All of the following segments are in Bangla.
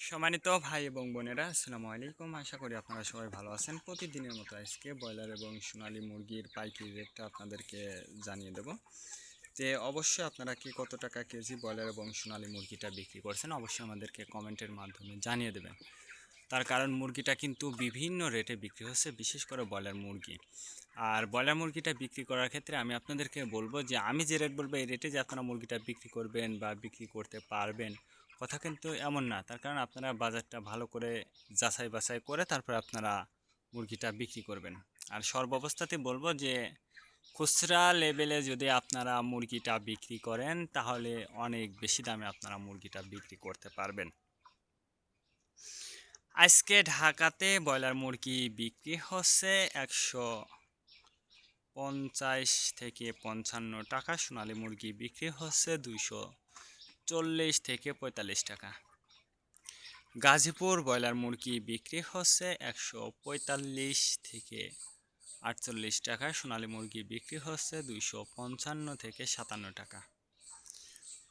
সম্মানিত ভাই এবং বোনেরা, আসসালামু আলাইকুম। আশা করি আপনারা সবাই ভালো আছেন। প্রতিদিনের মতো আজকে ব্রয়লার এবং সোনালী মুরগির পাইকারি রেটটা আপনাদেরকে জানিয়ে দেব। অবশ্যই আপনারা কি কত টাকা কেজি ব্রয়লার এবং সোনালী মুরগিটা বিক্রি করছেন অবশ্যই আমাদেরকে কমেন্টের মাধ্যমে জানিয়ে দেবেন। তার কারণ মুরগিটা কিন্তু বিভিন্ন রেটে বিক্রি হচ্ছে, বিশেষ করে ব্রয়লার মুরগি। আর ব্রয়লার মুরগিটা বিক্রি করার ক্ষেত্রে আমি আপনাদেরকে বলবো যে আমি যে রেট বলবো এই রেটে যে আপনারা মুরগিটা বিক্রি করবেন বা বিক্রি করতে পারবেন, কথা কিন্তু এমন না। তার কারণ আপনারা বাজারটা ভালো করে যাচাই বাছাই করে তারপর আপনারা মুরগিটা বিক্রি করবেন। আর সর্বাবস্থাতে বলবো যে খুচরা লেভেলে যদি আপনারা মুরগিটা বিক্রি করেন তাহলে অনেক বেশি দামে আপনারা মুরগিটা বিক্রি করতে পারবেন। আজকে ঢাকাতে ব্রয়লার মুরগি বিক্রি হচ্ছে 150 থেকে 55 টাকা। সোনালী মুরগি বিক্রি হচ্ছে 240 থেকে 45 টাকা। গাজীপুর ব্রয়লার মুরগি বিক্রি হচ্ছে 145 থেকে 48 টাকা। সোনালী মুরগি বিক্রি হচ্ছে 255 থেকে 57 টাকা।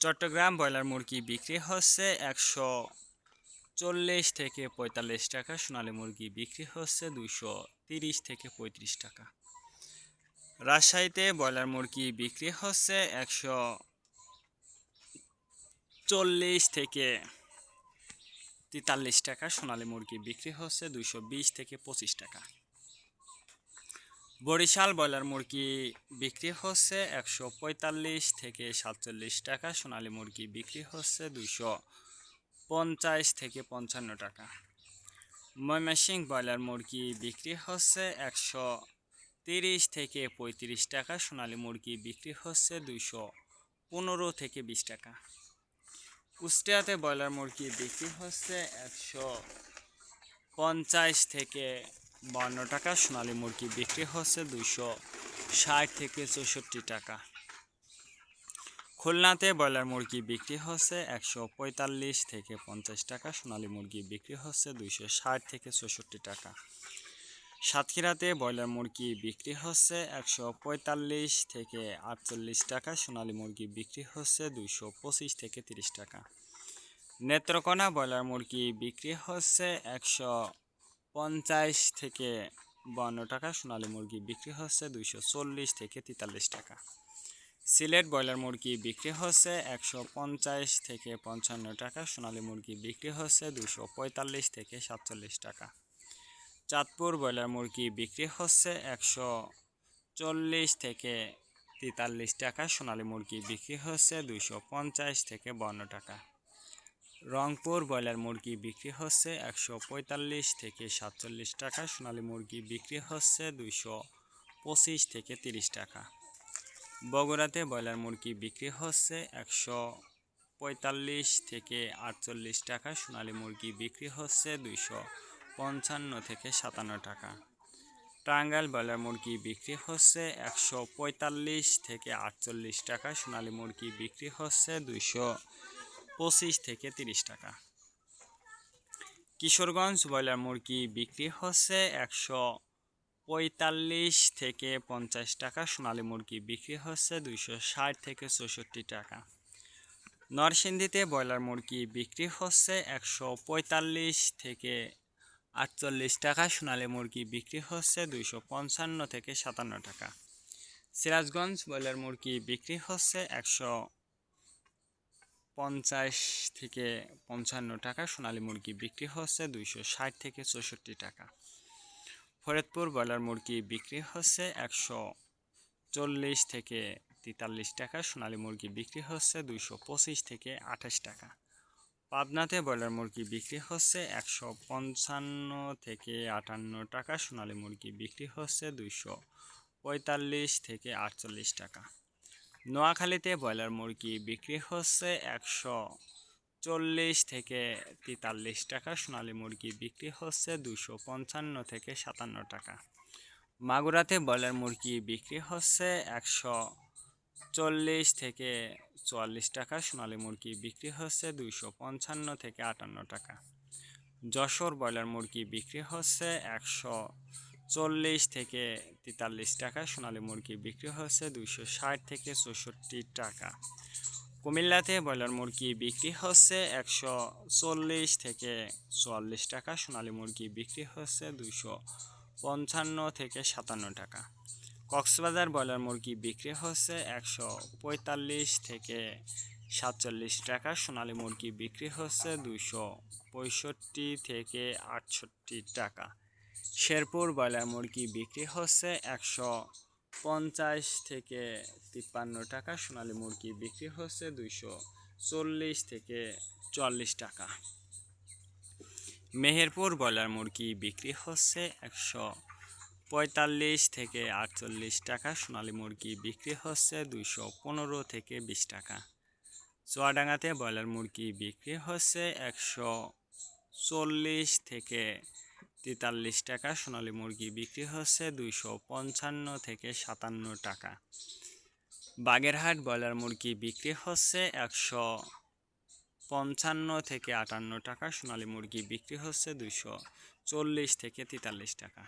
চট্টগ্রাম ব্রয়লার মুরগি বিক্রি হচ্ছে 140 থেকে 45 টাকা। সোনালী মুরগি বিক্রি হচ্ছে 230 থেকে 35 টাকা। রাজশাহীতে ব্রয়লার মুরগি বিক্রি হচ্ছে 140 থেকে 43 টাকা। সোনালী মুরগি বিক্রি হচ্ছে 220 থেকে 25 টাকা। বরিশাল ব্রয়লার মুরগি বিক্রি হচ্ছে 145 থেকে 47 টাকা। সোনালী মুরগি বিক্রি হচ্ছে 250 থেকে 55 টাকা। ময়মনসিংহ ব্রয়লার মুরগি বিক্রি হচ্ছে 130 থেকে 35 টাকা। সোনালী মুরগি বিক্রি হচ্ছে 215 থেকে 20 টাকা। কুষ্টিয়াতে ব্রয়লার মুরগি বিক্রি হচ্ছে 150 থেকে 52 টাকা। সোনালী মুরগি বিক্রি হচ্ছে 260 থেকে 64 টাকা। খুলনাতে ব্রয়লার মুরগি বিক্রি হচ্ছে 145 থেকে 50 টাকা। সোনালী মুরগি বিক্রি হচ্ছে 260 থেকে 64 টাকা। সাতক্ষীরাতে ব্রয়লার মুরগি বিক্রি হচ্ছে 145 থেকে 48 টাকা। সোনালী মুরগি বিক্রি হচ্ছে 225 থেকে 30 টাকা। নেত্রকোনা ব্রয়লার মুরগি বিক্রি হচ্ছে 150 থেকে 52 টাকা। সোনালী মুরগি বিক্রি হচ্ছে 240 থেকে 43 টাকা। সিলেট ব্রয়লার মুরগি বিক্রি হচ্ছে 150 থেকে 55 টাকা। সোনালী মুরগি বিক্রি হচ্ছে 245 থেকে 47 টাকা। চাঁদপুর ব্রয়লার মুরগি বিক্রি হচ্ছে 140 থেকে 43 টাকা। সোনালী মুরগি বিক্রি হচ্ছে 250 থেকে 52 টাকা। রংপুর ব্রয়লার মুরগি বিক্রি হচ্ছে 145 থেকে 47 টাকা। সোনালী মুরগি বিক্রি হচ্ছে 225 থেকে 30 টাকা। বগুড়াতে ব্রয়লার মুরগি বিক্রি হচ্ছে 145 থেকে 48 টাকা। সোনালী মুরগি বিক্রি হচ্ছে 255 থেকে 57 টাকা। টাঙ্গাইল ব্রয়লার মুরগি বিক্রি হচ্ছে 145 থেকে 48 টাকা। সোনালী মুরগি বিক্রি হচ্ছে 225 থেকে 30 টাকা। কিশোরগঞ্জ ব্রয়লার মুরগি বিক্রি হচ্ছে 145 থেকে 50 টাকা। সোনালী মুরগি বিক্রি হচ্ছে 260 থেকে 64 টাকা। নরসিংদীতে ব্রয়লার মুরগি বিক্রি হচ্ছে 145 থেকে 48 টাকা। সোনালী মুরগি বিক্রি হচ্ছে 255 থেকে 57 টাকা। সিরাজগঞ্জ ব্রয়লার মুরগি বিক্রি হচ্ছে 150 থেকে 55 টাকা। সোনালী মুরগি বিক্রি হচ্ছে 260 থেকে 64 টাকা। ফরিদপুর ব্রয়লার মুরগি বিক্রি হচ্ছে 140 থেকে 43 টাকা। সোনালী মুরগি বিক্রি হচ্ছে 225 থেকে 28 টাকা। পাবনাতে ব্রয়লার মুরগি বিক্রি হচ্ছে 155 থেকে 58 টাকা। সোনালী মুরগি বিক্রি হচ্ছে 245 থেকে 48 টাকা। নোয়াখালীতে ব্রয়লার মুরগি বিক্রি হচ্ছে 140 থেকে 43 টাকা। সোনালী মুরগি বিক্রি হচ্ছে 255 থেকে 57 টাকা। মাগুরাতে ব্রয়লার মুরগি বিক্রি হচ্ছে 140 থেকে 44 টাকা। সোনালী মুরগি বিক্রি হচ্ছে 255 থেকে 58 টাকা। যশোর ব্রয়লার মুরগি বিক্রি হচ্ছে 140 থেকে 43 টাকা। সোনালী মুরগি বিক্রি হচ্ছে 260 থেকে 64 টাকা। কুমিল্লাতে ব্রয়লার মুরগি বিক্রি হচ্ছে 140 থেকে 44 টাকা, সোনালী মুরগি বিক্রি হচ্ছে 255 থেকে 57 টাকা। কক্সবাজার ব্রয়লার মুরগি বিক্রি হচ্ছে 145 থেকে 47 টাকা, সোনালী মুরগি বিক্রি হচ্ছে 265 থেকে 68 টাকা। শেরপুর ব্রয়লার মুরগি বিক্রি হচ্ছে 150 থেকে 53 টাকা, সোনালী মুরগি বিক্রি হচ্ছে 240 থেকে 40 টাকা। মেহেরপুর ব্রয়লার মুরগি বিক্রি হচ্ছে 145 থেকে 48 টাকা, সোনালী মুরগি বিক্রি হচ্ছে 215 থেকে 20 টাকা। চুয়াডাঙ্গাতে ব্রয়লার মুরগি বিক্রি হচ্ছে 140 থেকে 43 টাকা, সোনালী মুরগি বিক্রি হচ্ছে 255 থেকে 57 টাকা। বাগেরহাট ব্রয়লার মুরগি বিক্রি হচ্ছে 155 থেকে 58 টাকা, সোনালী মুরগি বিক্রি হচ্ছে 240 থেকে 43 টাকা।